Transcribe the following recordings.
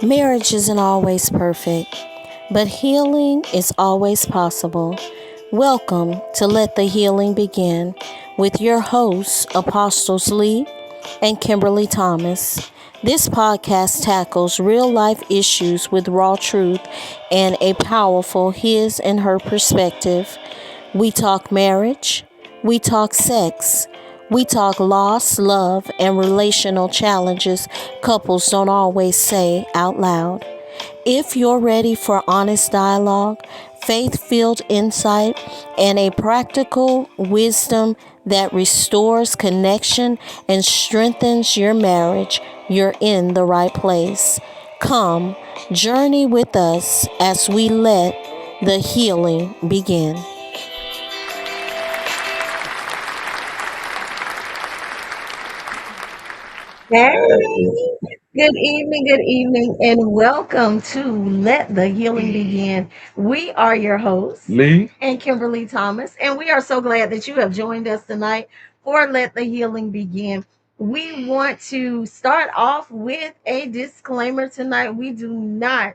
Marriage isn't always perfect, but healing is always possible. Welcome to Let the Healing Begin with your hosts, Apostles Lee and Kimberly Thomas. This podcast tackles real life issues with raw truth and a powerful his and her perspective. We talk marriage, we talk sex, we talk loss, love, and relational challenges couples don't always say out loud. If you're ready for honest dialogue, faith filled insight, and a practical wisdom that restores connection and strengthens your marriage, you're in the right place. Come, journey with us as we let the healing begin. Hey, good evening, and welcome to Let the Healing Begin. We are your hosts, Lee? and Kimberly Thomas, and we are so glad that you have joined us tonight for Let the Healing Begin. We want to start off with a disclaimer tonight. We do not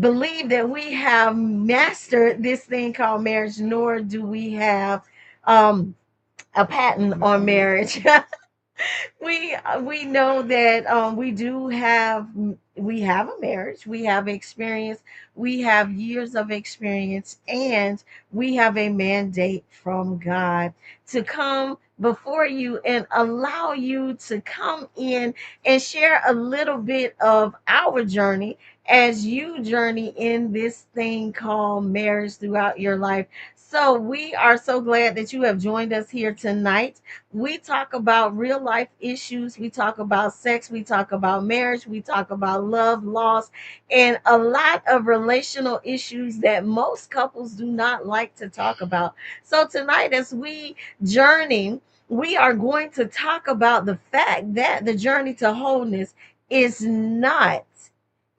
believe that we have mastered this thing called marriage, nor do we have um, a patent on marriage. We know that we have a marriage, we have experience, we have years of experience, and we have a mandate from God to come before you and allow you to come in and share a little bit of our journey as you journey in this thing called marriage throughout your life. So we are so glad that you have joined us here tonight. We talk about real life issues. We talk about sex. We talk about marriage. We talk about love, loss, and a lot of relational issues that most couples do not like to talk about. So, tonight, as we journey, we are going to talk about the fact that the journey to wholeness is not.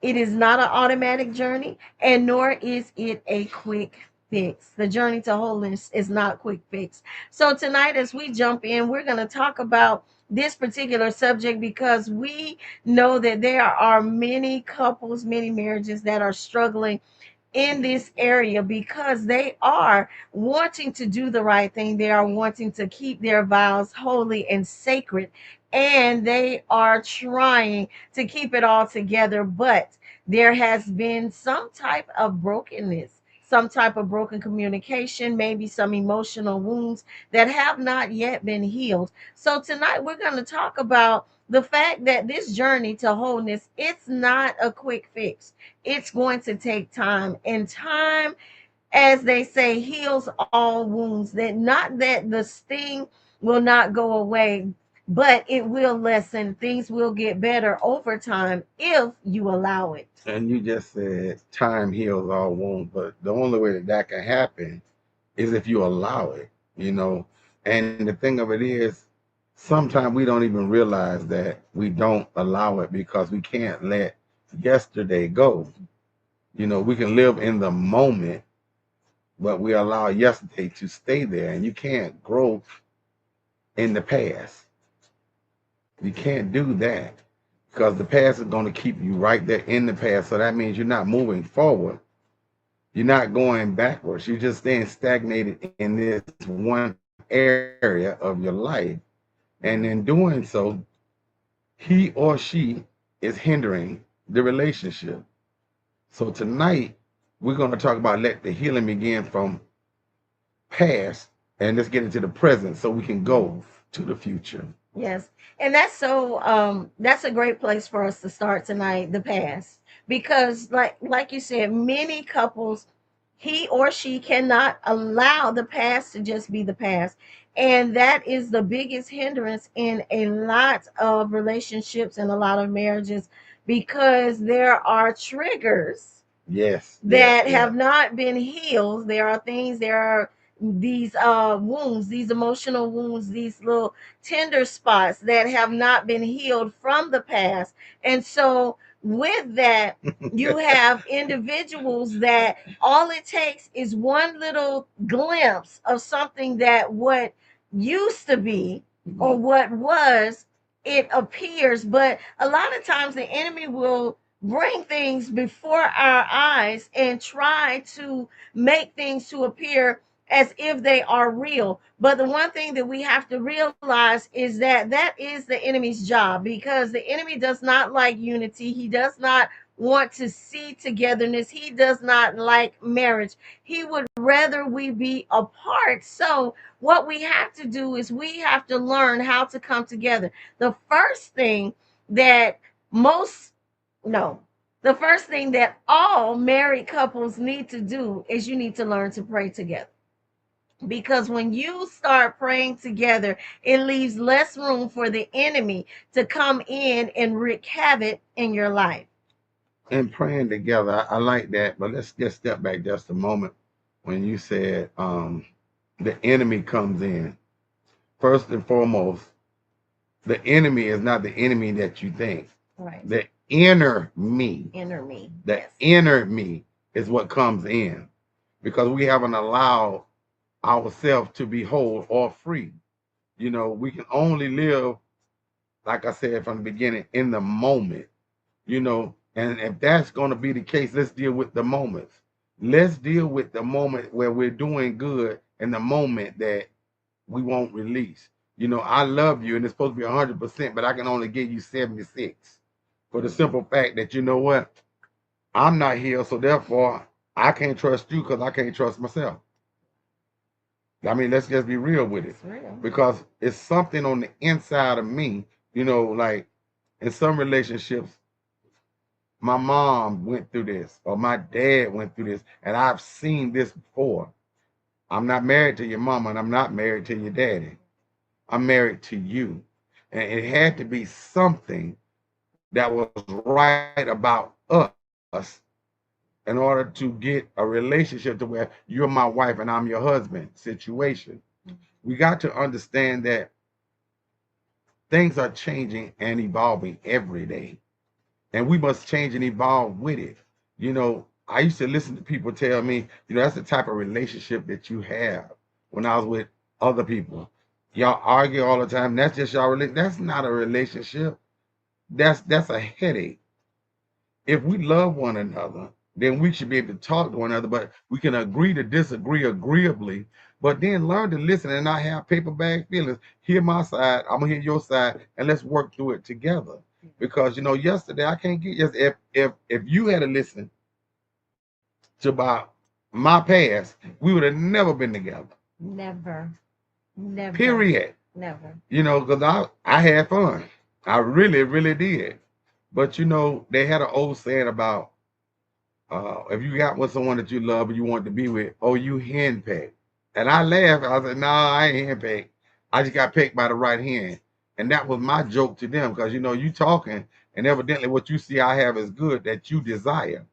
It is not an automatic journey, and nor is it a quick fix. The journey to wholeness is not quick fix. So tonight, as we jump in, we're going to talk about this particular subject because we know that there are many couples, many marriages that are struggling in this area because they are wanting to do the right thing. They are wanting to keep their vows holy and sacred, and they are trying to keep it all together. But there has been some type of brokenness, some type of broken communication, maybe some emotional wounds that have not yet been healed. So tonight we're going to talk about the fact that this journey to wholeness, it's not a quick fix. It's going to take time, and time, as they say, heals all wounds. That not that the sting will not go away, but it will lessen. Things will get better over time if you allow it. And you just said time heals all wounds, but the only way that that can happen is if you allow it, you know. And the thing of it is, sometimes we don't even realize that we don't allow it because we can't let yesterday go. You know, we can live in the moment, but we allow yesterday to stay there, and you can't grow in the past. You can't do that because the past is going to keep you right there in the past. So that means you're not moving forward. You're not going backwards. You're just staying stagnated in this one area of your life. And in doing so, he or she is hindering the relationship. So tonight, we're going to talk about let the healing begin from past and let's get into the present so we can go to the future. Yes. And that's a great place for us to start tonight, the past. Because like you said, many couples, he or she cannot allow the past to just be the past. And that is the biggest hindrance in a lot of relationships and a lot of marriages because there are triggers Yes, yes, that yes. have not been healed. There are these wounds, these emotional wounds, these little tender spots that have not been healed from the past. And so with that, you have individuals that all it takes is one little glimpse of something that what used to be or what was, it appears. But a lot of times the enemy will bring things before our eyes and try to make things to appear as if they are real. But the one thing that we have to realize is that that is the enemy's job, because the enemy does not like unity. He does not want to see togetherness. He does not like marriage. He would rather we be apart. So what we have to do is we have to learn how to come together. The first thing that most, no, the first thing that all married couples need to do is you need to learn to pray together. Because when you start praying together, it leaves less room for the enemy to come in and wreak havoc in your life. And praying together, I like that. But let's just step back just a moment when you said the enemy comes in. First and foremost, the enemy is not the enemy that you think. Right. The inner me, Inner me. the Yes. inner me is what comes in because we haven't allowed ourselves to be whole or free. You know, we can only live, like I said from the beginning, in the moment, you know, and if that's going to be the case, let's deal with the moments. Let's deal with the moment where we're doing good and the moment that we won't release. You know, I love you and it's supposed to be 100%, but I can only give you 76 for the simple fact that, you know what, I'm not here, so therefore I can't trust you because I can't trust myself. I mean, let's just be real with it It's real. because it's something on the inside of me, you know, like in some relationships, my mom went through this or my dad went through this, and I've seen this before. I'm not married to your mama and I'm not married to your daddy. I'm married to you. And it had to be something that was right about us in order to get a relationship to where you're my wife and I'm your husband situation. We got to understand that things are changing and evolving every day. And we must change and evolve with it. You know, I used to listen to people tell me, you know, that's the type of relationship that you have when I was with other people. Y'all argue all the time. That's just y'all relationship. That's not a relationship. That's a headache. If we love one another, then we should be able to talk to one another, but we can agree to disagree agreeably, but then learn to listen and not have paper bag feelings. Hear my side, I'm gonna hear your side, and let's work through it together. Because you know, yesterday I can't get yes if you had to listen to about my past, we would have never been together. Never. Never. Period. Never. You know, because I had fun. I really, really did. But you know, they had an old saying about if you got with someone that you love and you want to be with, oh, you henpecked. And I laughed. I said, no, I ain't henpecked. I just got picked by the right hand. And that was my joke to them because, you know, you talking and evidently what you see I have is good that you desire.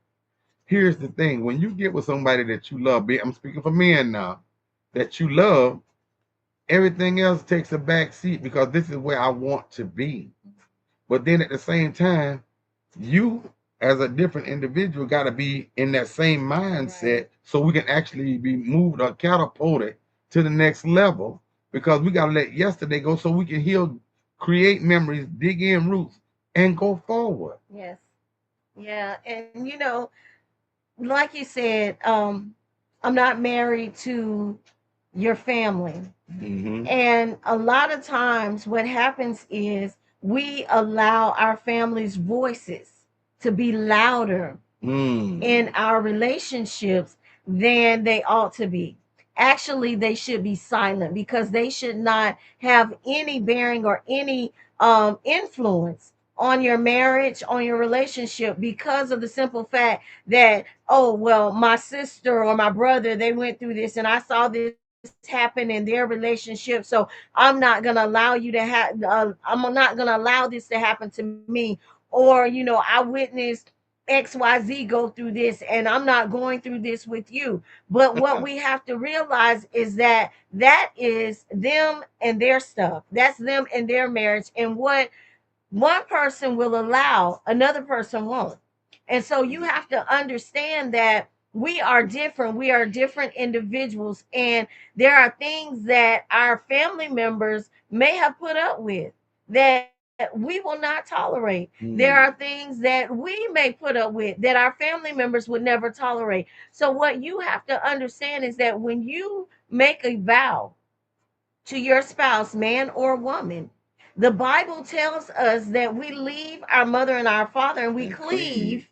Here's the thing. When you get with somebody that you love, I'm speaking for men now, that you love, everything else takes a back seat because this is where I want to be. But then at the same time, you as a different individual got to be in that same mindset Right. so we can actually be moved or catapulted to the next level because we got to let yesterday go so we can heal, create memories, dig in roots, and go forward. Yes. Yeah. And you know, like you said, I'm not married to your family. Mm-hmm. And a lot of times, what happens is we allow our family's voices to be louder in Mm. our relationships than they ought to be. Actually, they should be silent because they should not have any bearing or any influence on your marriage, on your relationship, because of the simple fact that, oh, well, my sister or my brother, they went through this and I saw this happen in their relationship. So I'm not going to allow you to have, I'm not going to allow this to happen to me. Or, you know, I witnessed XYZ go through this and I'm not going through this with you. But what we have to realize is that that is them and their stuff. That's them and their marriage. And what one person will allow, another person won't. And so you have to understand that we are different. We are different individuals. And there are things that our family members may have put up with that we will not tolerate. There Mm. are things that we may put up with that our family members would never tolerate. So, what you have to understand is that when you make a vow to your spouse, man or woman, the Bible tells us that we leave our mother and our father and we And cleave cleave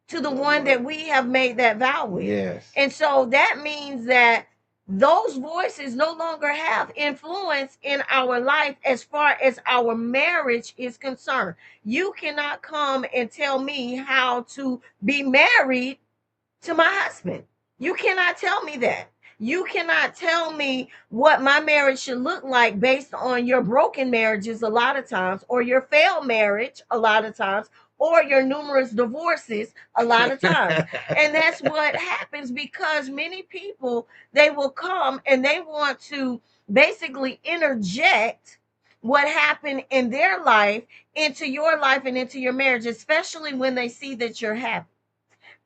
to the the one one. that we have made that vow with. Yes. And so that means that those voices no longer have influence in our life as far as our marriage is concerned. You cannot come and tell me how to be married to my husband. You cannot tell me that. You cannot tell me what my marriage should look like based on your broken marriages a lot of times, or your failed marriage a lot of times, or your numerous divorces a lot of times. And that's what happens because many people, they will come and they want to basically interject what happened in their life into your life and into your marriage, especially when they see that you're happy,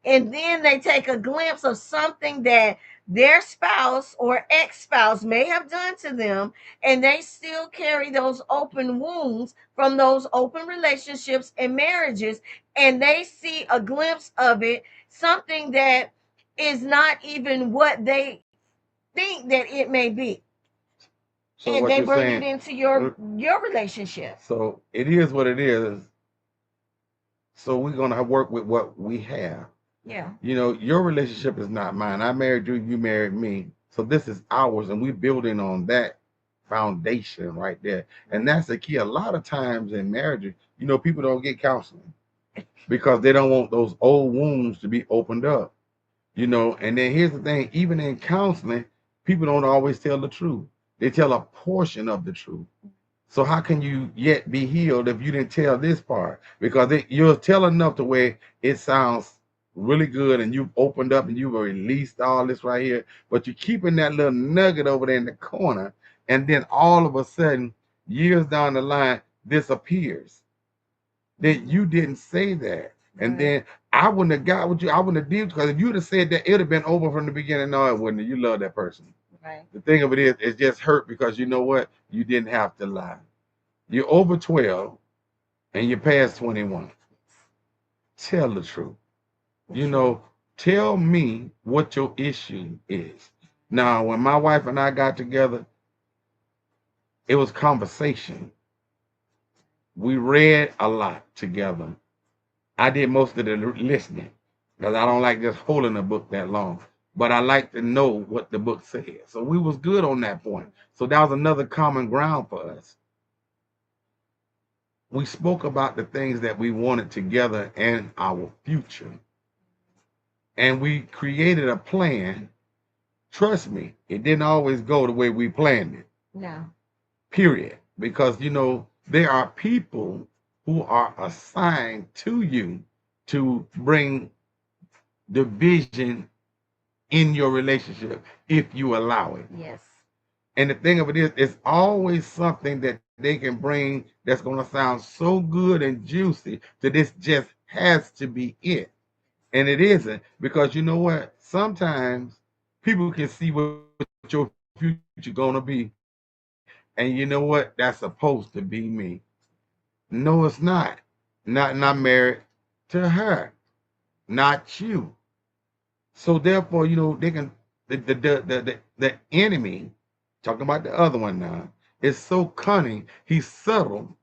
and then they take a glimpse of something that their spouse or ex-spouse may have done to them, and they still carry those open wounds from those open relationships and marriages, and they see a glimpse of it, something that is not even what they think that it may be, So and what they you're bring it saying? into uh, your relationship. So it is what it is. So we're gonna work with what we have. Yeah. You know, your relationship is not mine. I married you, you married me. So this is ours, and we're building on that foundation right there. And that's the key. A lot of times in marriages, you know, people don't get counseling because they don't want those old wounds to be opened up. You know, and then here's the thing, even in counseling, people don't always tell the truth. They tell a portion of the truth. So how can you yet be healed if you didn't tell this part? Because you'll tell enough to where it sounds really good and you've opened up and you've released all this right here, but you're keeping that little nugget over there in the corner, and then all of a sudden, years down the line, this appears. That you didn't say that. And Right. then I wouldn't have got with you, I wouldn't have dealt, because if you'd have said that, it'd have been over from the beginning. No, it wouldn't. You love that person. Right. The thing of it is, it's just hurt because you know what? You didn't have to lie. You're over 12 and you're past 21. Tell the truth. You know, tell me what your issue is. Now, when my wife and I got together, it was conversation. We read a lot together. I did most of the listening because I don't like just holding a book that long. But I like to know what the book said. So we was good on that point. So that was another common ground for us. We spoke about the things that we wanted together and our future. And we created a plan. Trust me, it didn't always go the way we planned it. No. Period. Because you know, there are people who are assigned to you to bring division in your relationship if you allow it. Yes. And the thing of it is, it's always something that they can bring that's going to sound so good and juicy that this just has to be it. And it isn't, because you know what? Sometimes people can see what your future gonna be, and you know what? That's supposed to be me. No, it's not. Not married to her, not you. So therefore, you know, they can the enemy, talking about the other one now, is so cunning, he's subtle,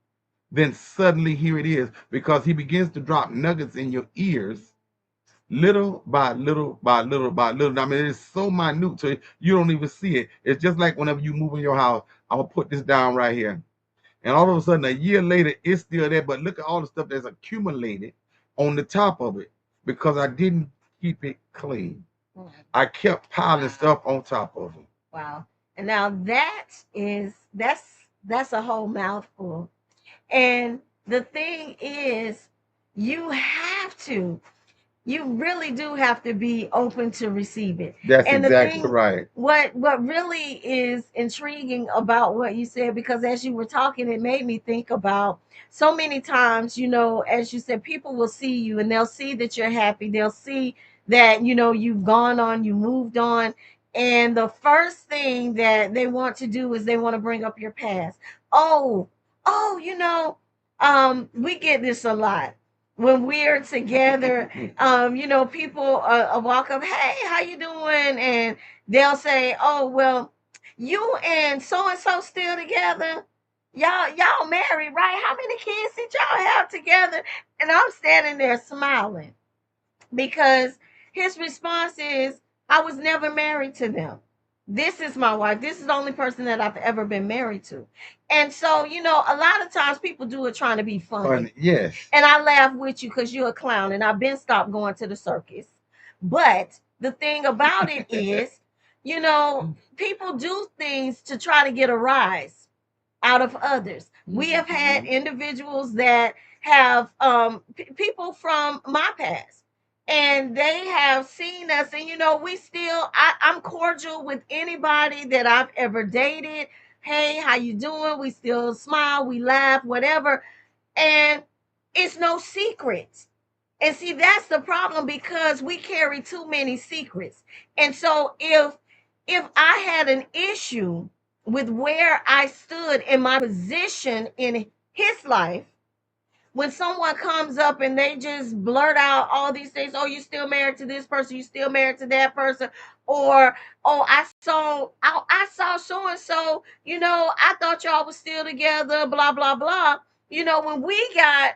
then suddenly here it is, because he begins to drop nuggets in your ears little by little by little by little. I mean, it's so minute, so you don't even see it. It's just like whenever you move in your house, I'm gonna put this down right here. And all of a sudden, a year later, it's still there. But look at all the stuff that's accumulated on the top of it because I didn't keep it clean. Mm. I kept piling stuff on top of it. Wow. And now that's a whole mouthful. And the thing is, you have to, you really do have to be open to receive it. That's And the exactly thing, right. what really is intriguing about what you said, because as you were talking, it made me think about so many times, as you said, people will see you and they'll see that you're happy, they'll see that you've gone on, you moved on, and the first thing that they want to do is they want to bring up your past. Oh, oh, We get this a lot when we're together. People walk up, hey, how you doing? And they'll say, oh, well, you and so still together. Y'all married, right? How many kids did y'all have together? And I'm standing there smiling because his response is, I was never married to them. This is my wife. This is the only person that I've ever been married to. And so, a lot of times people do it trying to be funny. Yes. And I laugh with you because you're a clown and I've been stopped going to the circus. But the thing about it is, people do things to try to get a rise out of others. We have had individuals that have people from my past, and they have seen us, and we still, I'm cordial with anybody that I've ever dated. Hey, how you doing? We still smile, we laugh, whatever. And it's no secrets. And see, that's the problem because we carry too many secrets. And so if I had an issue with where I stood in my position in his life, when someone comes up and they just blurt out all these things, oh, you still married to this person, you still married to that person, or oh, I saw so and so, I thought y'all was still together, blah blah blah. When we got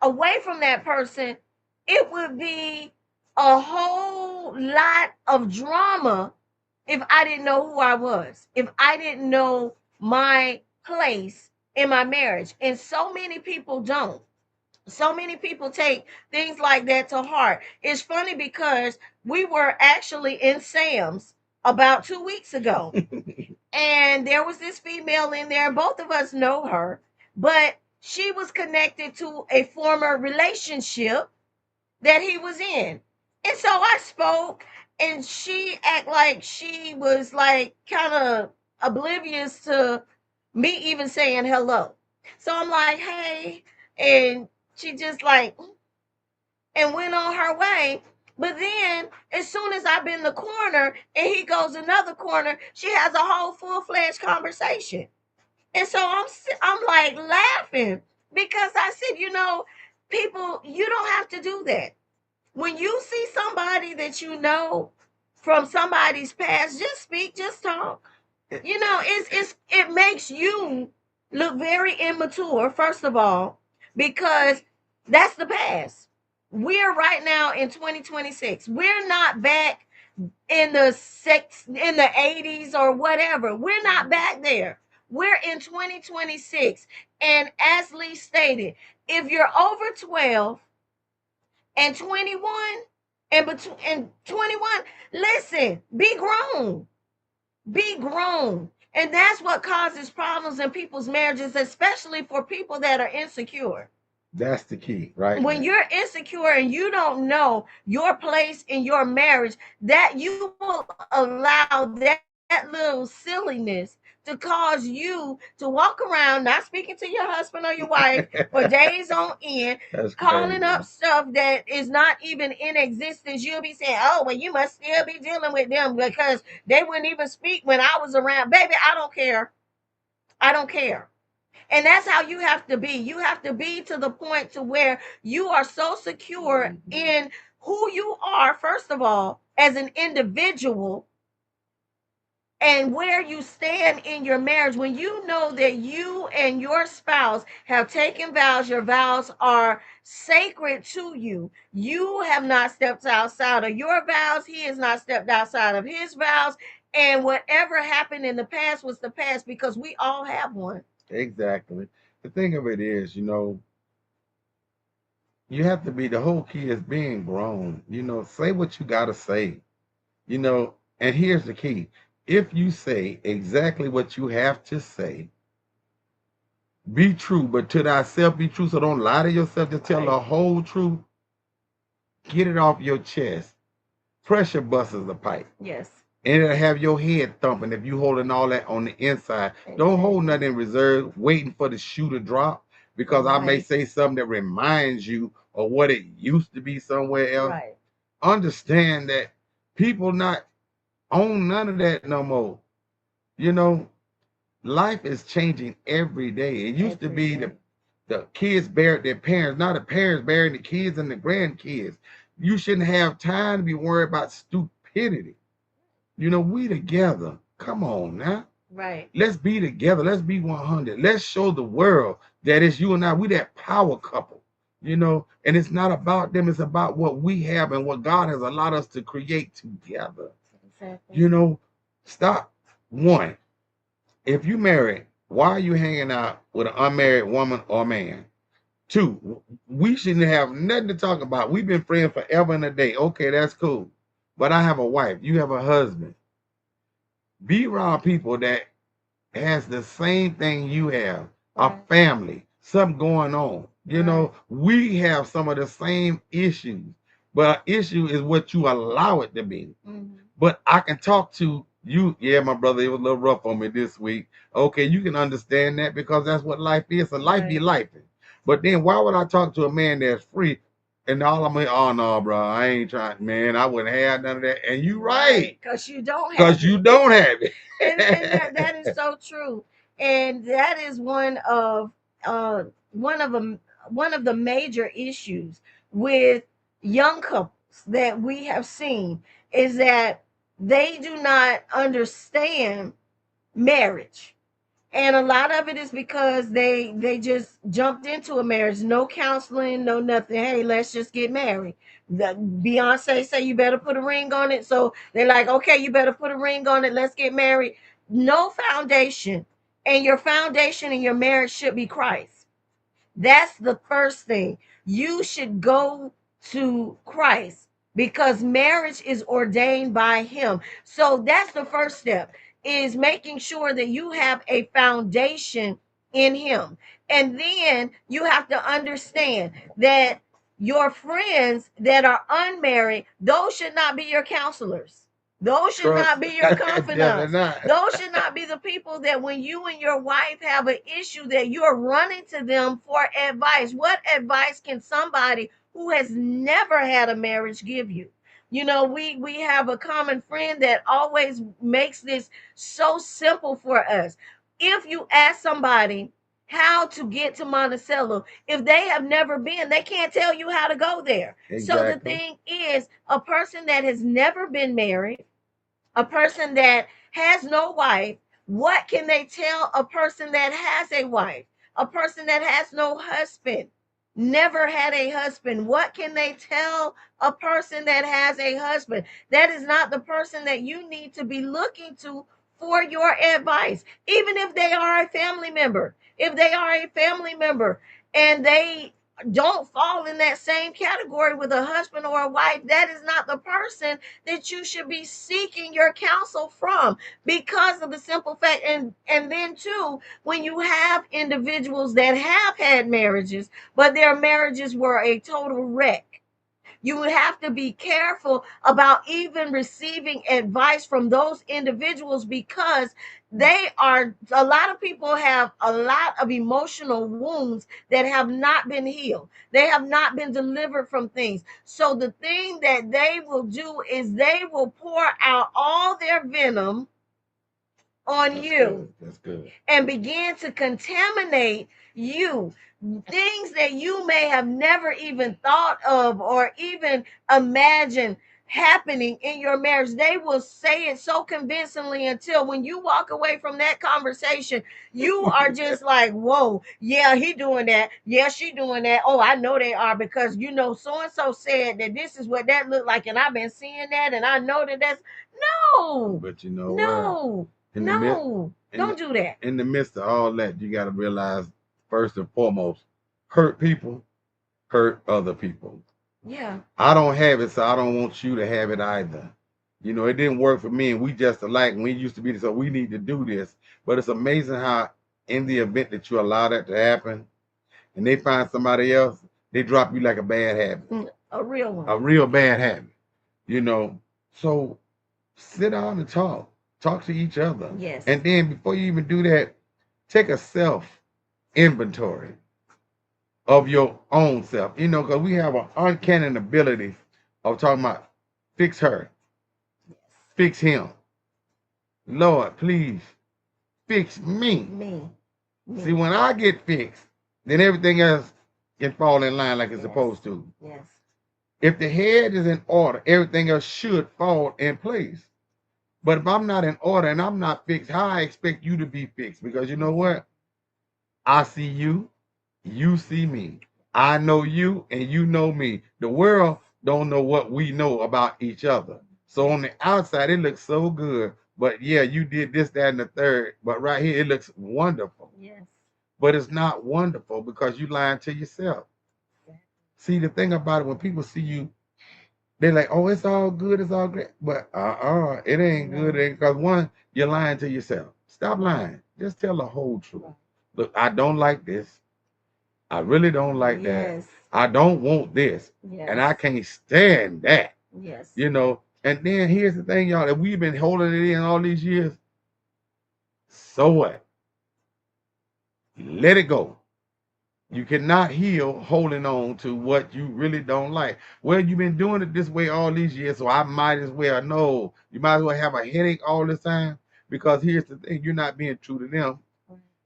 away from that person, it would be a whole lot of drama if I didn't know who I was, if I didn't know my place in my marriage. And so many people don't. So many people take things like that to heart. It's funny because we were actually in Sam's about 2 weeks ago, and there was this female in there. Both of us know her, but she was connected to a former relationship that he was in. And so I spoke, and she act like she was like kind of oblivious to me even saying hello. So I'm like, hey, and she just like and went on her way. But then, as soon as I've been the corner and he goes another corner, she has a whole full fledged conversation. And so I'm like laughing because I said, people, you don't have to do that. When you see somebody that you know from somebody's past, just speak, just talk. It makes you look very immature, first of all, because that's the past. We're right now in 2026. We're not back in the 80s or whatever. We're not back there. We're in 2026. And as Lee stated, if you're over 12 and 21 and 21, listen, be grown. Be grown. And that's what causes problems in people's marriages, especially for people that are insecure. That's the key, right? When you're insecure and you don't know your place in your marriage, that you will allow that little silliness to cause you to walk around not speaking to your husband or your wife for days on end, calling up stuff that is not even in existence. You'll be saying, oh, well, you must still be dealing with them because they wouldn't even speak when I was around. Baby, I don't care. I don't care. And that's how you have to be. You have to be to the point to where you are so secure in who you are, first of all, as an individual, and where you stand in your marriage. When you know that you and your spouse have taken vows, your vows are sacred to you. You have not stepped outside of your vows. He has not stepped outside of his vows. And whatever happened in the past was the past because we all have one. Exactly. The thing of it is, you have to be, the whole key is being grown. Say what you got to say, and here's the key. If you say exactly what you have to say, be true, but to thyself be true. So don't lie to yourself. Just tell the whole truth. Get it off your chest. Pressure busts the pipe. Yes. And it'll have your head thumping if you holding all that on the inside. Don't hold nothing in reserve, waiting for the shoe to drop, because I may say something that reminds you of what it used to be somewhere else. Right. Understand that people not own none of that no more. Life is changing every day. It used to be The kids buried their parents, not the parents burying the kids and the grandkids. You shouldn't have time to be worried about stupidity. We together. Come on now. Right. Let's be together. Let's be 100. Let's show the world that it's you and I. We that power couple. And it's not about them. It's about what we have and what God has allowed us to create together. Exactly. Stop. One, if you married, why are you hanging out with an unmarried woman or man? Two, we shouldn't have nothing to talk about. We've been friends forever and a day. Okay, that's cool. But I have a wife. You have a husband. Be around people that has the same thing you have, a Right. family, something going on. Right. We have some of the same issues, but our issue is what you allow it to be. Mm-hmm. But I can talk to you. Yeah, my brother, it was a little rough on me this week. Okay, you can understand that because that's what life is. So life be Right. life. But then why would I talk to a man that's free? And all I'm like, oh no, bro, I ain't trying, man. I wouldn't have none of that. And you right, Because you don't because have you it. don't have And that is it. so true. And that is uh one of them one of the major issues with young couples that we have seen is that they do not understand marriage, and a lot of it is because they just jumped into a marriage, no counseling, no nothing. Hey, let's just get married. Beyonce say you better put a ring on it, so they're like, okay, you better put a ring on it, let's get married. No foundation, and your foundation in your marriage should be Christ. That's the first thing. You should go to Christ because marriage is ordained by him. So that's the first step, is making sure that you have a foundation in him. And then you have to understand that your friends that are unmarried, those should not be your counselors. Those should Trust, not be your definitely confidants. not. Those should not be the people that when you and your wife have an issue that you're running to them for advice. What advice can somebody who has never had a marriage give you? We have a common friend that always makes this so simple for us. If you ask somebody how to get to Monticello, if they have never been, they can't tell you how to go there. So the Exactly. thing is, a person that has never been married, a person that has no wife, what can they tell a person that has a wife? A person that has no husband, never had a husband. What can they tell a person that has a husband? That is not the person that you need to be looking to for your advice. Even if they are a family member, if they are a family member and they don't fall in that same category with a husband or a wife, that is not the person that you should be seeking your counsel from, because of the simple fact. And then too, when you have individuals that have had marriages but their marriages were a total wreck, you would have to be careful about even receiving advice from those individuals, because a lot of people have a lot of emotional wounds that have not been healed. They have not been delivered from things. So the thing that they will do is they will pour out all their venom on That's you good. That's good. and begin to contaminate you. Things that you may have never even thought of or even imagined happening in your marriage. They will say it so convincingly until when you walk away from that conversation, you are just like, whoa, yeah, he doing that. Yeah, she doing that. Oh, I know they are, because so and so said that this is what that looked like, and I've been seeing that, and I know that that's no, But you know what? no, In the midst, no, in don't the, do that. in the midst of all that, you got to realize first and foremost, hurt people hurt other people. Yeah. I don't have it, so I don't want you to have it either. It didn't work for me, and we just alike. We used to be, so we need to do this. But it's amazing how, in the event that you allow that to happen, and they find somebody else, they drop you like a bad habit, A real one. a real bad habit. You know, so sit down and talk to each other, Yes. and then before you even do that, take a self inventory of your own self. Because we have an uncanny ability of talking about fix her, fix him. Lord, please fix me. Me. See, Me. when I get fixed, then everything else can fall in line like it's Yes. supposed to. Yes. If the head is in order, everything else should fall in place. But if I'm not in order and I'm not fixed, how I expect you to be fixed? Because you know what? I see you, you see me. I know you and you know me. The world don't know what we know about each other. So on the outside, it looks so good. But yeah, you did this, that, and the third. But right here, it looks wonderful. Yes. But it's not wonderful because you lying to yourself. See, the thing about it, when people see you, they're like, oh, it's all good, it's all great. But it ain't good. Because one, you're lying to yourself. Stop lying. Just tell the whole truth. Look, I don't like this. I really don't like that. Yes. I don't want this. And I Yes. can't stand that. Yes. You know, and then here's the thing, y'all, that we've been holding it in all these years. So what? Let it go. You cannot heal holding on to what you really don't like. Well, you've been doing it this way all these years, so I might as well. No, you might as well have a headache all the time because here's the thing: you're not being true to them.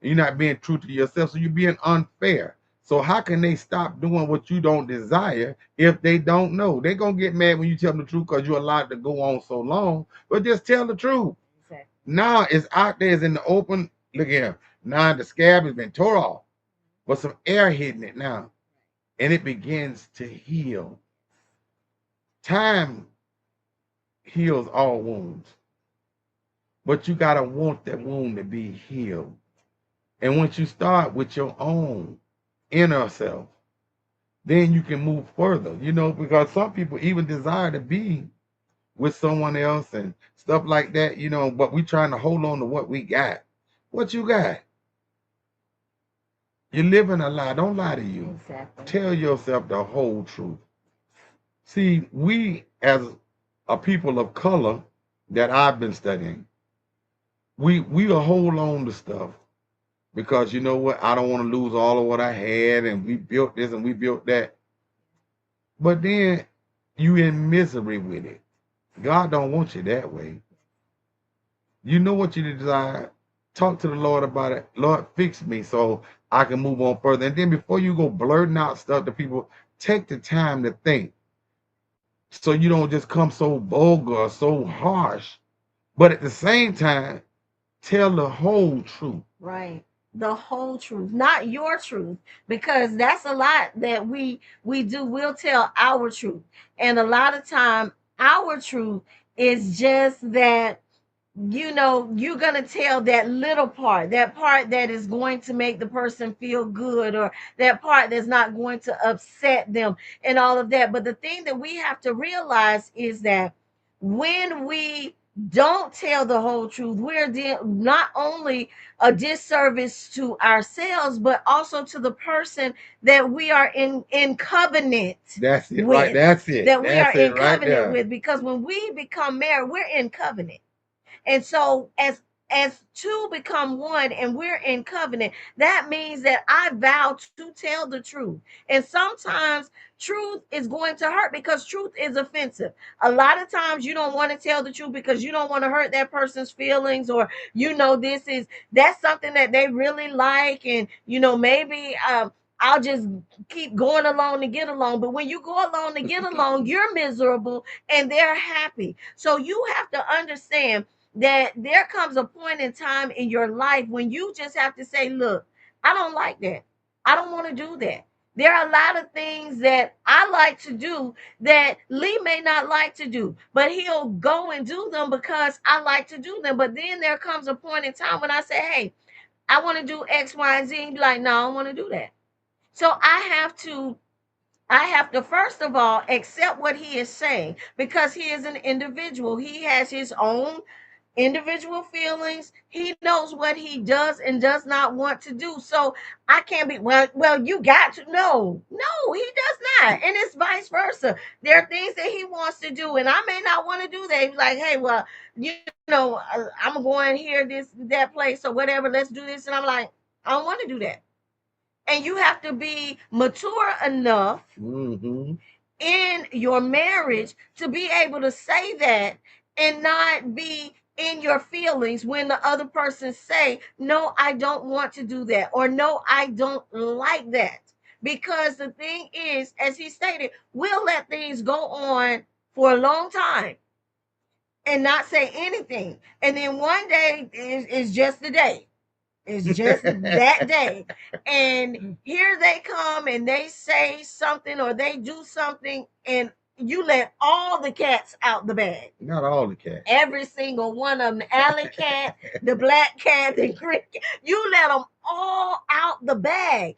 You're not being true to yourself, so you're being unfair. So how can they stop doing what you don't desire if they don't know? They're gonna get mad when you tell them the truth because you're allowed to go on so long. But just tell the truth. Exactly. Now it's out there, it's in the open. Look here. Now the scab has been tore off, but some air hitting it now, and it begins to heal. Time heals all wounds, but you gotta want that wound to be healed. And once you start with your own inner self, then you can move further, because some people even desire to be with someone else and stuff like that, but we trying to hold on to what we got. What you got? You're living a lie. Don't lie to you. Exactly. Tell yourself the whole truth. See, we as a people of color that I've been studying, we will hold on to stuff because you know what? I don't want to lose all of what I had, and we built this and we built that. But then you in misery with it. God don't want you that way. You know what you desire. Talk to the Lord about it. Lord, fix me so I can move on further. And then before you go blurting out stuff to people, take the time to think. So you don't just come so vulgar, so harsh. But at the same time, tell the whole truth. Right. The whole truth, not your truth, because that's a lot that we do. We'll tell our truth. And a lot of time our truth is just that, you're going to tell that little part, that part that is going to make the person feel good, or that part that's not going to upset them, and all of that. But the thing that we have to realize is that when we don't tell the whole truth, we're not only a disservice to ourselves, but also to the person that we are in covenant. That's it, with, right? That's it. that we That's are in it right covenant there. with, because when we become married, we're in covenant. And so as two become one and we're in covenant, that means that I vow to tell the truth. And sometimes truth is going to hurt because truth is offensive. A lot of times you don't want to tell the truth because you don't want to hurt that person's feelings, or that's something that they really like, and maybe I'll just keep going along to get along. But when you go along to get along, you're miserable and they're happy. So you have to understand that there comes a point in time in your life when you just have to say, look, I don't like that. I don't want to do that. There are a lot of things that I like to do that Lee may not like to do, but he'll go and do them because I like to do them. But then there comes a point in time when I say, hey, I want to do X, Y, and Z. And be like, no, I don't want to do that. So I have to first of all accept what he is saying, because he is an individual. He has his own individual feelings. He knows what he does and does not want to do. So I can't be, well, you got to know. No, he does not. And it's vice versa. There are things that he wants to do, and I may not want to do that. He's like, hey, well, I'm going here, that place, or whatever. Let's do this. And I'm like, I don't want to do that. And you have to be mature enough in your marriage to be able to say that and not be in your feelings when the other person say, no, I don't want to do that, or no, I don't like that. Because the thing is, as he stated, we'll let things go on for a long time and not say anything. And then one day is just the day. It's just that day. And here they come and they say something or they do something, and you let all the cats out the bag. Not all the cats. Every single one of them, the alley cat, the black cat, the green cat, you let them all out the bag.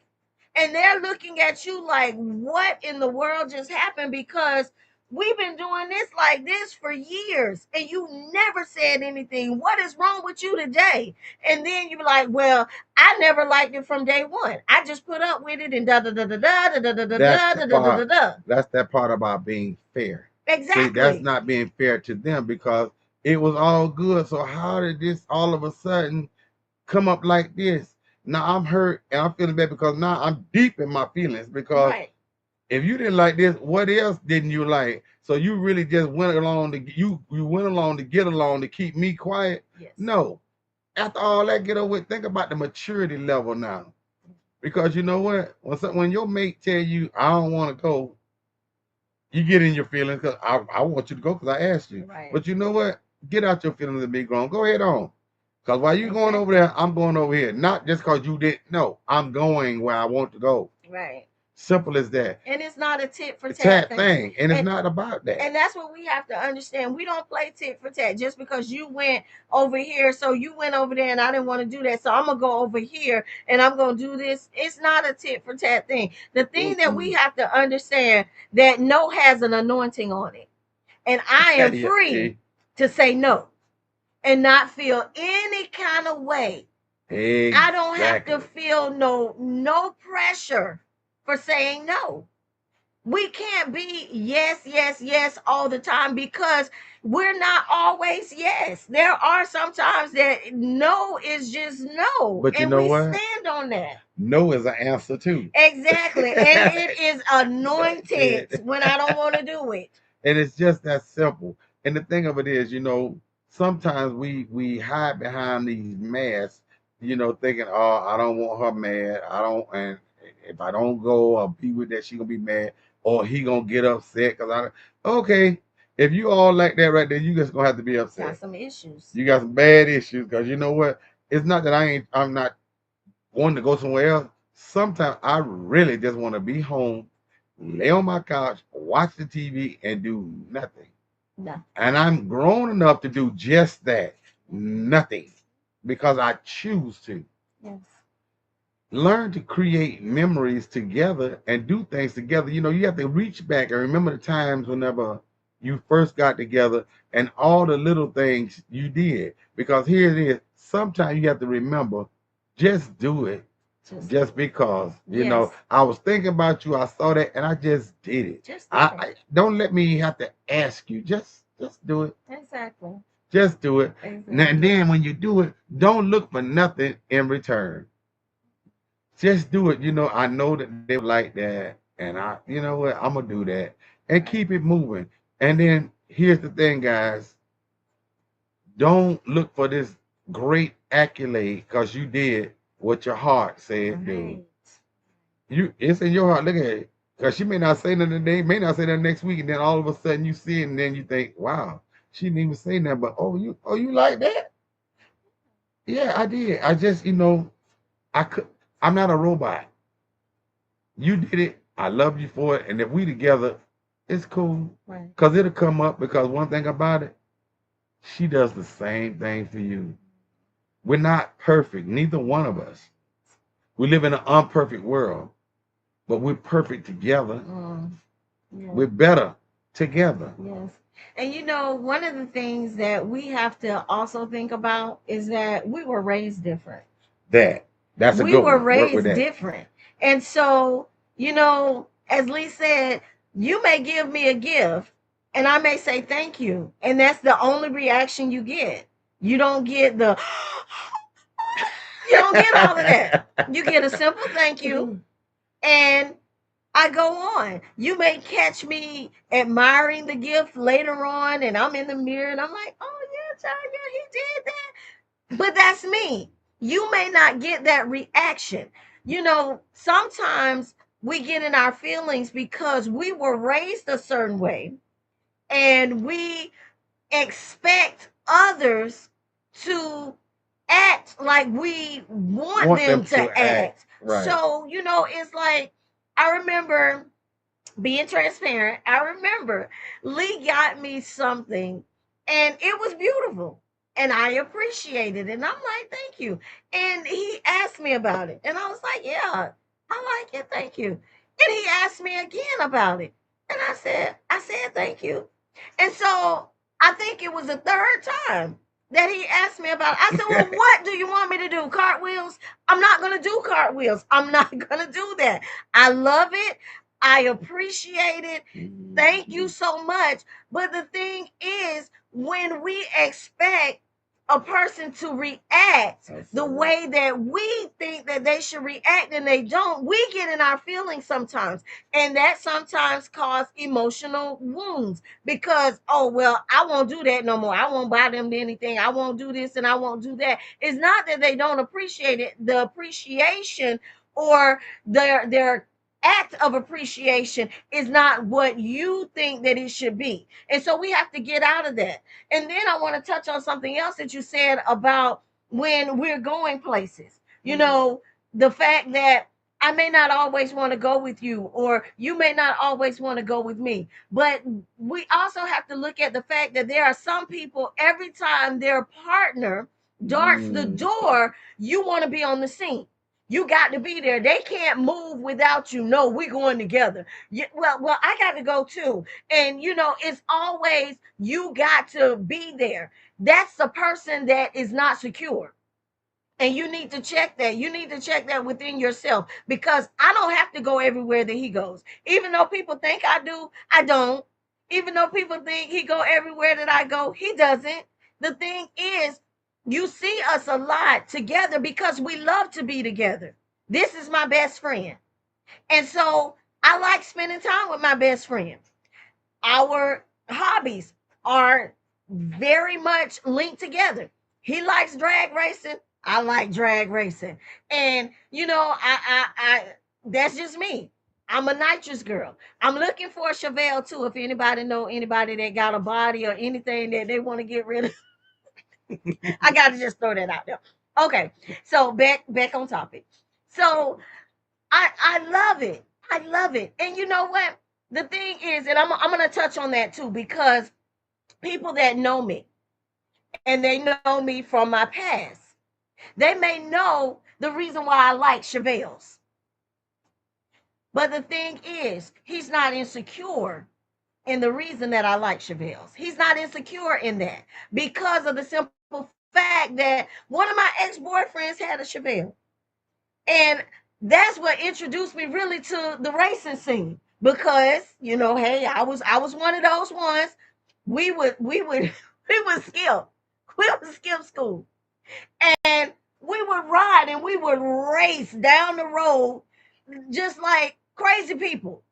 And they're looking at you like, what in the world just happened? Because we've been doing this like this for years and you never said anything. What is wrong with you today? And then you're like, well, I never liked it from day one. I just put up with it and da da da da da da da da da da da da da da. That's that part about being fair. Exactly. See, that's not being fair to them because it was all good. So how did this all of a sudden come up like this? Now I'm hurt and I'm feeling bad because now I'm deep in my feelings because Right. if you didn't like this, what else didn't you like? So you really just went along to you went along to get along to keep me quiet? Yes. No. After all that get over with, think about the maturity level now. Because you know what? When your mate tell you I don't want to go, you get in your feelings because I want you to go because I asked you. Right. But you know what? Get out your feelings and be grown. Go ahead on. Because while you going over there, I'm going over here. Not just because you didn't. No, I'm going where I want to go. Right. Simple as that. And it's not a tit for tat thing. And it's not about that. And that's what we have to understand. We don't play tit for tat just because you went over here. So you went over there and I didn't want to do that. So I'm going to go over here and I'm going to do this. It's not a tit for tat thing. The thing that we have to understand that no has an anointing on it. And I am free to say no and not feel any kind of way. Exactly. I don't have to feel no pressure for saying no. We can't be yes, yes, yes all the time because we're not always yes. There are sometimes that no is just no. But you know we what? Stand on that. No is an answer too. Exactly. And it is anointed when I don't want to do it. And it's just that simple. And the thing of it is, sometimes we hide behind these masks, thinking, oh, I don't want her mad. I don't, and if I don't go or be with that, she gonna be mad, or he gonna get upset because okay. If you all like that right there, you just gonna have to be upset. Got some issues. You got some bad issues because you know what? It's not that I'm not wanting to go somewhere else. Sometimes I really just want to be home, lay on my couch, watch the TV, and do nothing. No. And I'm grown enough to do just that, nothing, because I choose to. Yes. Learn to create memories together and do things together. You have to reach back and remember the times whenever you first got together and all the little things you did. Because here it is. Sometimes you have to remember, just do it. Just because, I was thinking about you, I saw that, and I just did it. I don't let me have to ask you. Just do it. Exactly. Just do it. Exactly. And then when you do it, don't look for nothing in return. Just do it. I know that they like that, and you know what, I'm gonna do that, and keep it moving. And then here's the thing, guys. Don't look for this great accolade because you did what your heart said do. It's in your heart. Look at it. Because she may not say nothing today, may not say that next week, and then all of a sudden you see it, and then you think, wow, she didn't even say that, but you like that? Yeah, I did. I just, I'm not a robot. You did it. I love you for it. And if we together, it's cool. Right. Because it'll come up because one thing about it, she does the same thing for you. We're not perfect, neither one of us. We live in an imperfect world, but we're perfect together. Yeah. We're better together. Yes. And one of the things that we have to also think about is that we were raised different. That's a good one. We were raised different. And so, as Lee said, you may give me a gift and I may say thank you. And that's the only reaction you get. You don't get you don't get all of that. You get a simple thank you and I go on. You may catch me admiring the gift later on and I'm in the mirror and I'm like, oh Tanya, he did that. But that's me. You may not get that reaction. Sometimes we get in our feelings because we were raised a certain way and we expect others to act like we want Want them them to to act act. right. So, it's like I remember being transparent. I remember Lee got me something and it was beautiful and I appreciated it. And I'm like, thank you. And he asked me about it. And I was like, yeah, I like it. Thank you. And he asked me again about it. And I said, thank you. And so I think it was the third time that he asked me about it. I said, well, what do you want me to do? Cartwheels? I'm not going to do cartwheels. I'm not going to do that. I love it. I appreciate it. Thank you so much. But the thing is, when we expect a person to react the way that we think that they should react and they don't, we get in our feelings sometimes. And that sometimes cause emotional wounds because, oh, well, I won't do that no more. I won't buy them anything. I won't do this and I won't do that. It's not that they don't appreciate it. The appreciation or their act of appreciation is not what you think that it should be. And so we have to get out of that. And then I want to touch on something else that you said about when we're going places. The fact that I may not always want to go with you, or you may not always want to go with me. But we also have to look at the fact that there are some people, every time their partner darts the door, you want to be on the scene. You got to be there. They can't move without you. No, we're going together. Yeah, well, I got to go too. And it's always you got to be there. That's the person that is not secure. And you need to check that. You need to check that within yourself because I don't have to go everywhere that he goes. Even though people think I do, I don't. Even though people think he go everywhere that I go, he doesn't. The thing is, you see us a lot together because we love to be together. This is my best friend. And so I like spending time with my best friend. Our hobbies are very much linked together. He likes drag racing. I like drag racing. And I that's just me. I'm a nitrous girl. I'm looking for a Chevelle too. If anybody know anybody that got a body or anything that they want to get rid of, I gotta just throw that out there. Okay, so back on topic. So I love it. I love it. And you know what? The thing is, and I'm gonna touch on that too, because people that know me and they know me from my past, they may know the reason why I like Chevelle's. But the thing is, he's not insecure in the reason that I like Chevelle's. He's not insecure in that because of the simple fact that one of my ex-boyfriends had a Chevelle. And that's what introduced me really to the racing scene because hey, I was one of those ones. We would we would skip school and we would ride and we would race down the road just like crazy people.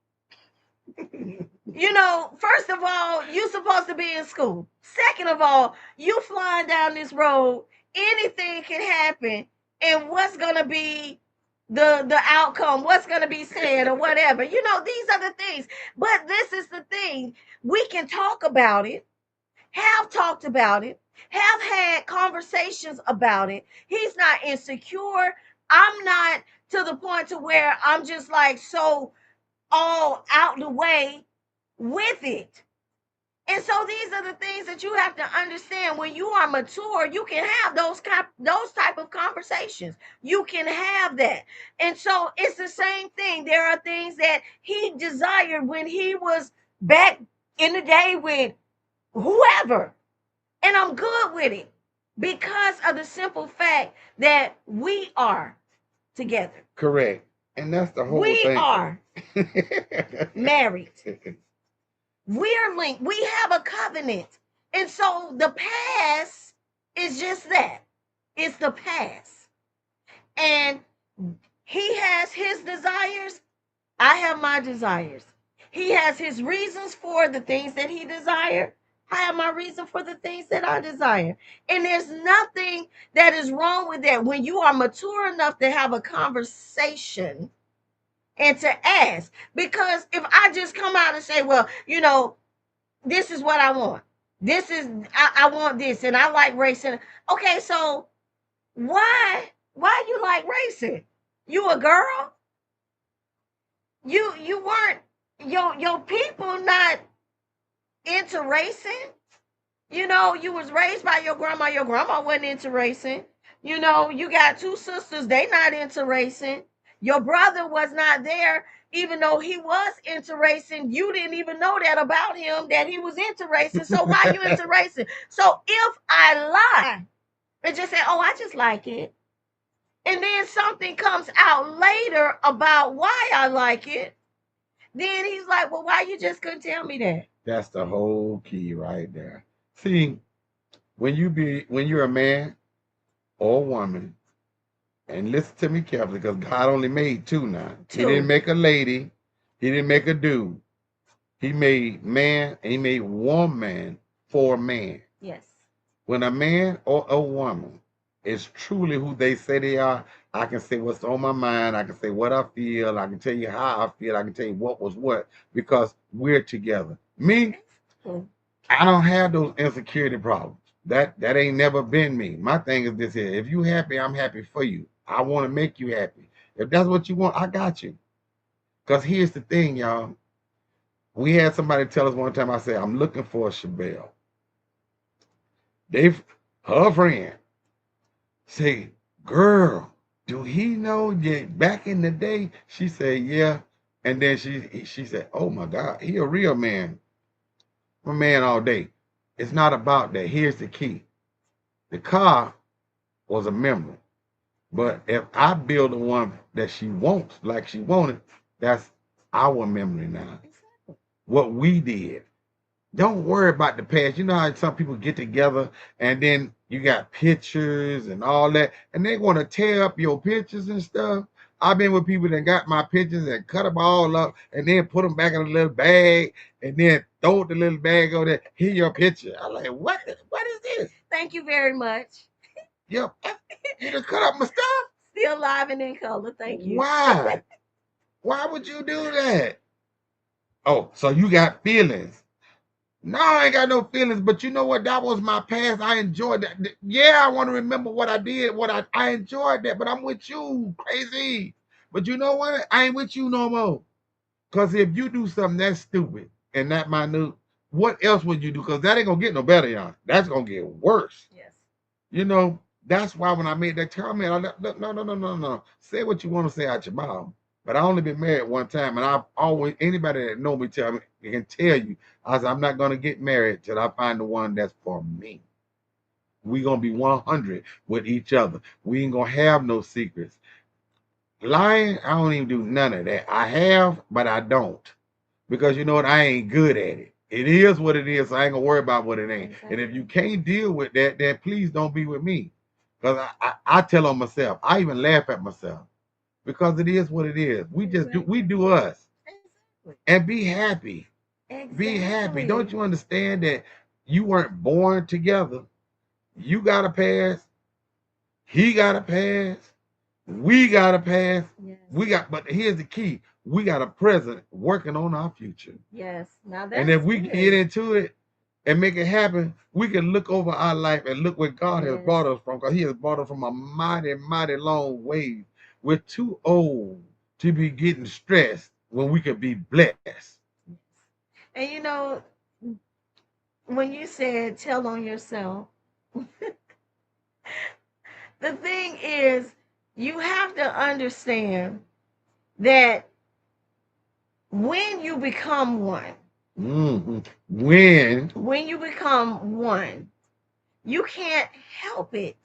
First of all, you supposed to be in school. Second of all, you flying down this road, anything can happen, and what's gonna be the outcome? What's gonna be said or whatever? These are the things. But this is the thing: we can talk about it, have talked about it, have had conversations about it. He's not insecure. I'm not to the point to where I'm just like so all out the way with it. And so these are the things that you have to understand. When you are mature, you can have those type of conversations. You can have that. And so it's the same thing. There are things that he desired when he was back in the day with whoever. And I'm good with it because of the simple fact that we are together. Correct. And that's the whole We thing. are married. We are linked. We have a covenant. And so the past is just that. It's the past. And he has his desires. I have my desires. He has his reasons for the things that he desired. I have my reason for the things that I desire. And there's nothing that is wrong with that when you are mature enough to have a conversation and to ask. Because if I just come out and say, well, this is what I want. I want this and I like racing. Okay, so why you like racing? You a girl? You weren't your people not into racing? You was raised by your grandma. Your grandma wasn't into racing. You got two sisters, they not into racing. Your brother was not there, even though he was into racing. You didn't even know that about him, that he was into racing. So why you into racing? So if I lie and just say, oh, I just like it, and then something comes out later about why I like it, then he's like, well, why you just couldn't tell me that? That's the whole key right there. See, when you're a man or a woman, and listen to me carefully, because God only made two now. He didn't Two. make a lady, he didn't make a dude. He made man and he made woman for a man. Yes. When a man or a woman is truly who they say they are, I can say what's on my mind. I can say what I feel. I can tell you how I feel. I can tell you what was what because we're together. Me, I don't have those insecurity problems. That ain't never been me. My thing is this here. If you happy, I'm happy for you. I want to make you happy. If that's what you want, I got you. Because here's the thing, y'all. We had somebody tell us one time, I said, I'm looking for a Shabelle. They her friend say, girl, do he know that back in the day? She said, yeah. And then she said, oh my God, he a real man. I'm a man all day. It's not about that. Here's the key. The car was a memory. But if I build the one that she wants, like she wanted, that's our memory now. What we did. Don't worry about the past. You know how some people get together and then you got pictures and all that, and they want to tear up your pictures and stuff. I've been with people that got my pictures and cut them all up and then put them back in a little bag and then throw the little bag over there. Here your picture. I'm like, what? What is this? Thank you very much. Yep. You just cut up my stuff. Still live and in color. Thank you. Why? Why would you do that? Oh, so you got feelings. No, I ain't got no feelings, but you know what? That was my past. I enjoyed that. Yeah, I want to remember what I did, I enjoyed that, but I'm with you, crazy. But you know what? I ain't with you no more. Because if you do something that's stupid and that minute, what else would you do? Because that ain't going to get no better, y'all. That's going to get worse. Yes. You know, that's why when I made that comment, no. Say what you want to say out your mouth. But I only been married one time, and I've always anybody that know me tell me can tell you, I said I'm not gonna get married till I find the one that's for me. We gonna be 100 with each other. We ain't gonna have no secrets. Lying, I don't even do none of that. I have, but I don't because you know what? I ain't good at it. It is what it is. So I ain't gonna worry about what it ain't. Exactly. And if you can't deal with that, then please don't be with me. Because I tell on myself. I even laugh at myself because it is what it is. We do us Exactly. and be happy. Exactly. Be happy. Don't you understand that you weren't born together? You got a past. He got a past. We got a past. Yes. But here's the key. We got a present working on our future. Yes. Now that's And if we good. get into it and make it happen, we can look over our life and look where God has brought us from. Because He has brought us from a mighty, mighty long way. We're too old to be getting stressed when we could be blessed. And when you said tell on yourself, the thing is, you have to understand that when you become one, Mm-hmm. when you become one, you can't help it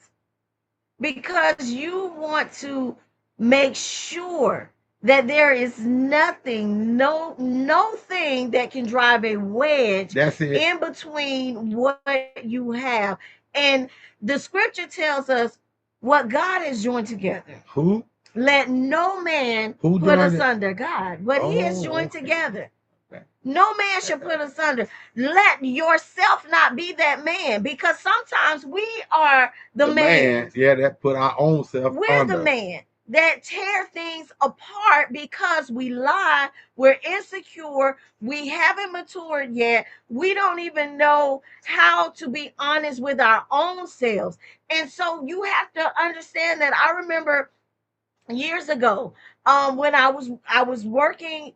because you want to make sure that there is nothing, no thing that can drive a wedge That's it. in between what you have. And the scripture tells us what God has joined together. Who? Let no man Who put joined it? asunder, God. What He has Oh, joined okay. together. No man should put us under. Let yourself not be that man, because sometimes we are the The man, man. yeah, that put our own self We're the under. man that tear things apart because we lie, we're insecure, we haven't matured yet, we don't even know how to be honest with our own selves. And so you have to understand that. I remember years ago, when I was working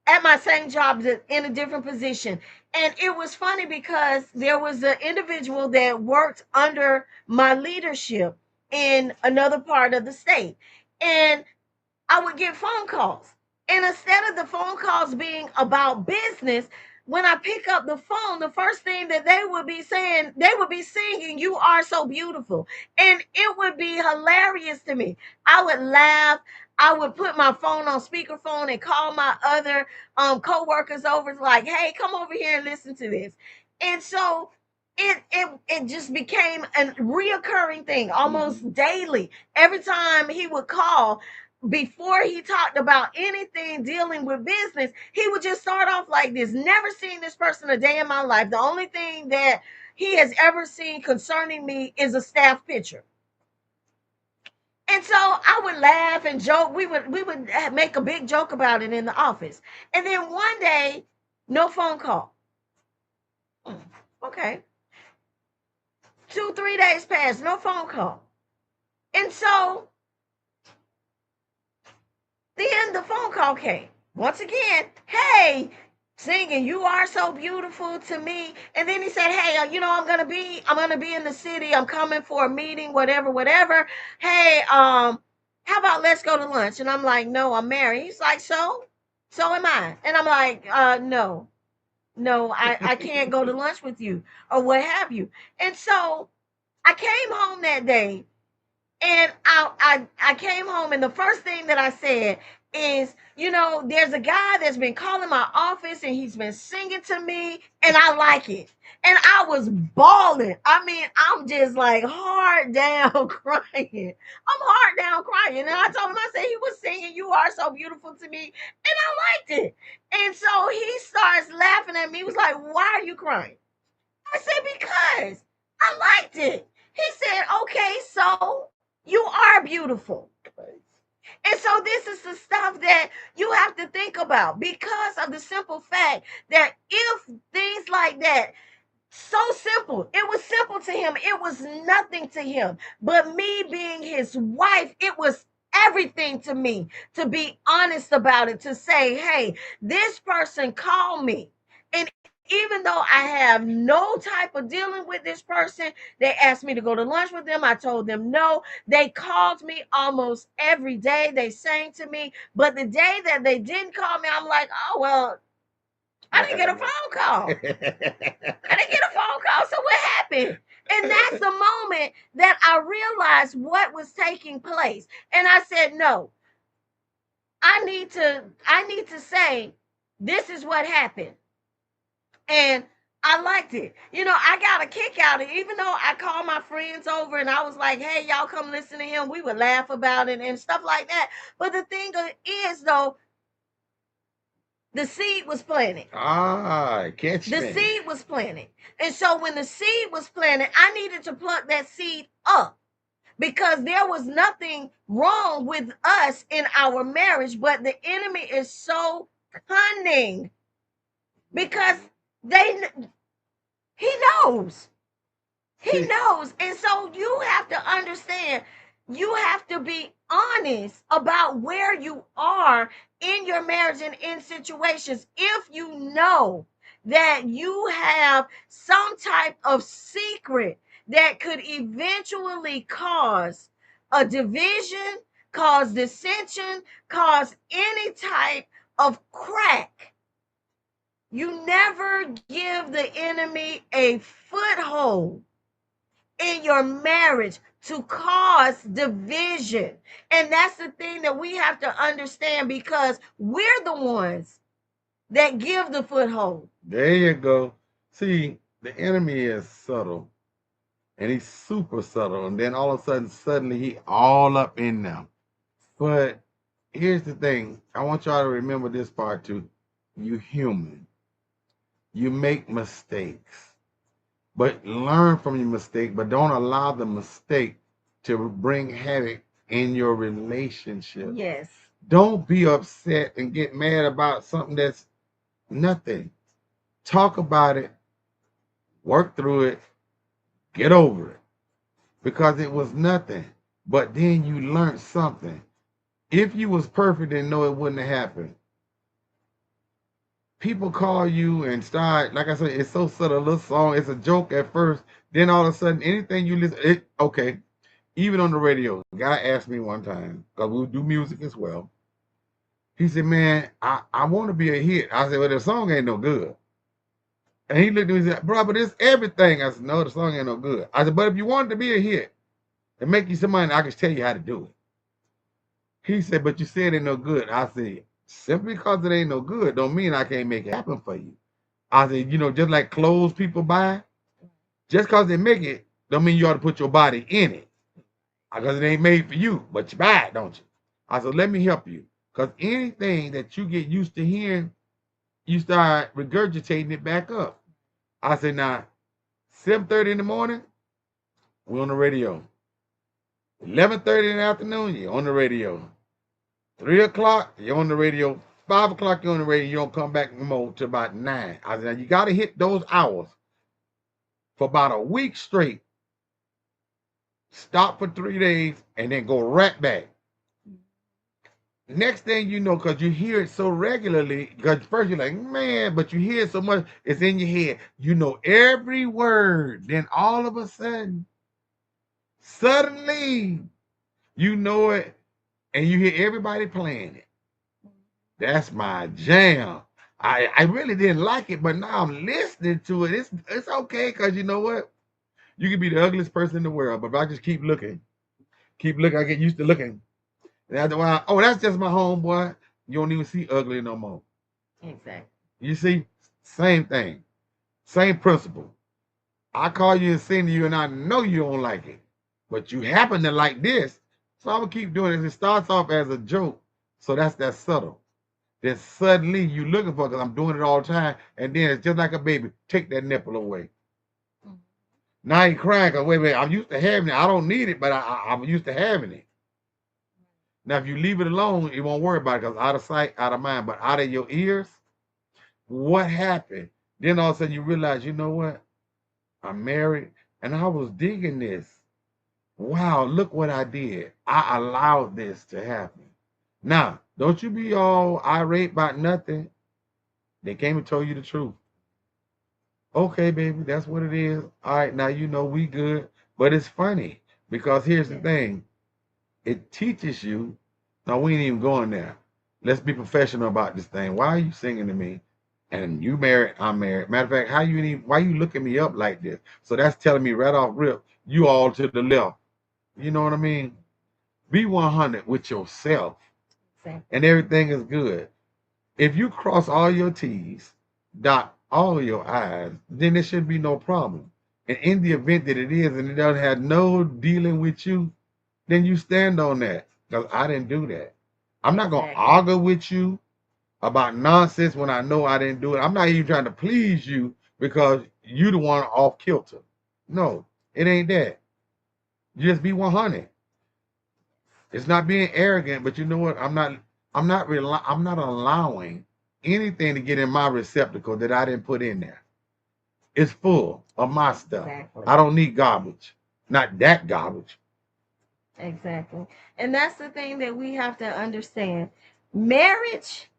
at my same job in a different position. And it was funny because there was an individual that worked under my leadership in another part of the state. And I would get phone calls. And instead of the phone calls being about business, when I pick up the phone, the first thing that they would be saying, they would be singing, "You Are So Beautiful." And it would be hilarious to me. I would laugh. I would put my phone on speakerphone and call my other co-workers over, like, "Hey, come over here and listen to this." And so it just became a reoccurring thing almost daily. Every time he would call, before he talked about anything dealing with business, he would just start off like this: "Never seen this person a day in my life. The only thing that he has ever seen concerning me is a staff picture." And so I would laugh and joke. We would make a big joke about it in the office. And then one day, no phone call. Okay. 2, 3 days passed, no phone call. And so then the phone call came. Once again, "Hey," singing, "You are so beautiful to me." And then he said, "Hey, I'm gonna be in the city. I'm coming for a meeting, whatever, whatever. Hey, how about let's go to lunch?" And I'm like, "No, I'm married." He's like, "So am I." And I'm like, "No, no, I can't go to lunch with you," or what have you. And so I came home that day, and I came home, and the first thing that I said is, "There's a guy that's been calling my office, and he's been singing to me, and I like it." And I was bawling. I mean, I'm just like hard down crying. I'm hard down crying. And I told him, I said, "He was singing 'You Are So Beautiful' to me, and I liked it." And so he starts laughing at me. He was like, "Why are you crying?" I said, "Because I liked it." He said, "Okay, so you are beautiful." And so this is the stuff that you have to think about, because of the simple fact that if things like that, so simple, it was simple to him, it was nothing to him. But me being his wife, it was everything to me, to be honest about it, to say, "Hey, this person called me. And even though I have no type of dealing with this person, they asked me to go to lunch with them. I told them no. They called me almost every day. They sang to me. But the day that they didn't call me, I'm like, oh, well, I didn't get a phone call. I didn't get a phone call. So what happened?" And that's the moment that I realized what was taking place. And I said, "No, I need to say this is what happened." And I liked it. I got a kick out of it. Even though I called my friends over and I was like, "Hey, y'all come listen to him." We would laugh about it and stuff like that. But the thing is, though, the seed was planted. Catch The me. seed was planted. And so when the seed was planted, I needed to pluck that seed up, because there was nothing wrong with us in our marriage, but the enemy is so cunning, because they he knows. He See, knows. And so you have to understand, you have to be honest about where you are in your marriage and in situations. If you know that you have some type of secret that could eventually cause a division, cause dissension, cause any type of crack, you never give the enemy a foothold in your marriage to cause division. And that's the thing that we have to understand, because we're the ones that give the foothold. there you go. See, the enemy is subtle, and he's super subtle, and then all of a sudden, suddenly, he all up in them. But here's the thing: I want y'all to remember this part too. You human. You make mistakes. But learn from your mistake, but don't allow the mistake to bring havoc in your relationship. Yes. Don't be upset and get mad about something that's nothing. Talk about it, work through it, get over it because it was nothing. But then you learned something. If you was perfect and know it wouldn't have happened, people call you and start, like I said, it's so subtle, a little song, it's a joke at first. Then all of a sudden, anything you listen, okay, even on the radio, a guy asked me one time, because we do music as well. He said, man, I want to be a hit. I said, well, the song ain't no good. And he looked at me and said, bro, but it's everything. I said, no, the song ain't no good. I said, but if you want it to be a hit and make you some money, I can tell you how to do it. He said, but you said it ain't no good. I said, simply because it ain't no good don't mean I can't make it happen for you. I said, just like clothes people buy, just because they make it don't mean you ought to put your body in it. Because it ain't made for you, but you buy it, don't you? I said, let me help you. Because anything that you get used to hearing, you start regurgitating it back up. I said, now, 7:30 in the morning, we're on the radio. 11:30 in the afternoon, you're on the radio. 3 o'clock, you're on the radio. 5 o'clock, you're on the radio. You don't come back no more till about 9. I said, now, you got to hit those hours for about a week straight. Stop for 3 days and then go right back. Next thing you know, because you hear it so regularly, because first you're like, man, but you hear it so much, it's in your head. You know every word. Then all of a sudden, suddenly, you know it, and you hear everybody playing it. That's my jam. I really didn't like it, but now I'm listening to it. It's okay, because you know what? You can be the ugliest person in the world, but if I just keep looking, I get used to looking. And after a while, oh, that's just my homeboy. You don't even see ugly no more. Exactly. You see, same thing, same principle. I call you and sing to you, and I know you don't like it, but you happen to like this, so I'm gonna keep doing it. It starts off as a joke, so that's that subtle. Then suddenly you looking for because I'm doing it all the time, and then it's just like a baby. Take that nipple away. Mm-hmm. Now you crying because wait, I'm used to having it. I don't need it, but I'm used to having it. Now, if you leave it alone, you won't worry about it because out of sight, out of mind, but out of your ears, what happened? Then all of a sudden you realize, you know what? I'm married and I was digging this. Wow, look what I did. I allowed this to happen. Now, don't you be all irate about nothing. They came and told you the truth. Okay, baby, that's what it is. All right, now you know we good. But it's funny because here's the thing. It teaches you. Now we ain't even going there. Let's be professional about this thing. Why are you singing to me? And you married, I'm married. Matter of fact, why you looking me up like this? So that's telling me right off rip, you all to the left. You know what I mean? Be 100 with yourself, and everything is good. If you cross all your T's, dot all your I's, then there should be no problem. And in the event that it is, and it doesn't have no dealing with you, then you stand on that. Because I didn't do that. I'm not going to argue with you about nonsense when I know I didn't do it. I'm not even trying to please you because you the one off kilter. No, it ain't that. You just be 100. It's not being arrogant, but you know what? I'm not allowing anything to get in my receptacle that I didn't put in there. It's full of my stuff. Exactly. I don't need garbage. Not that garbage. Exactly. And that's the thing that we have to understand. Marriage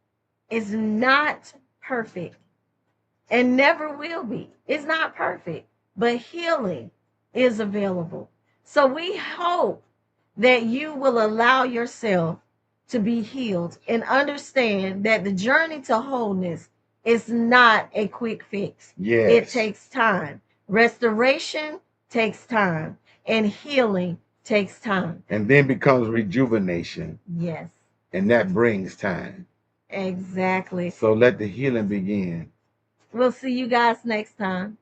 is not perfect and never will be. It's not perfect, but healing is available. So we hope that you will allow yourself to be healed and understand that the journey to wholeness is not a quick fix. Yes. It takes time. Restoration takes time, and healing takes time. And then becomes rejuvenation. Yes. And that brings time. Exactly. So let the healing begin. We'll see you guys next time.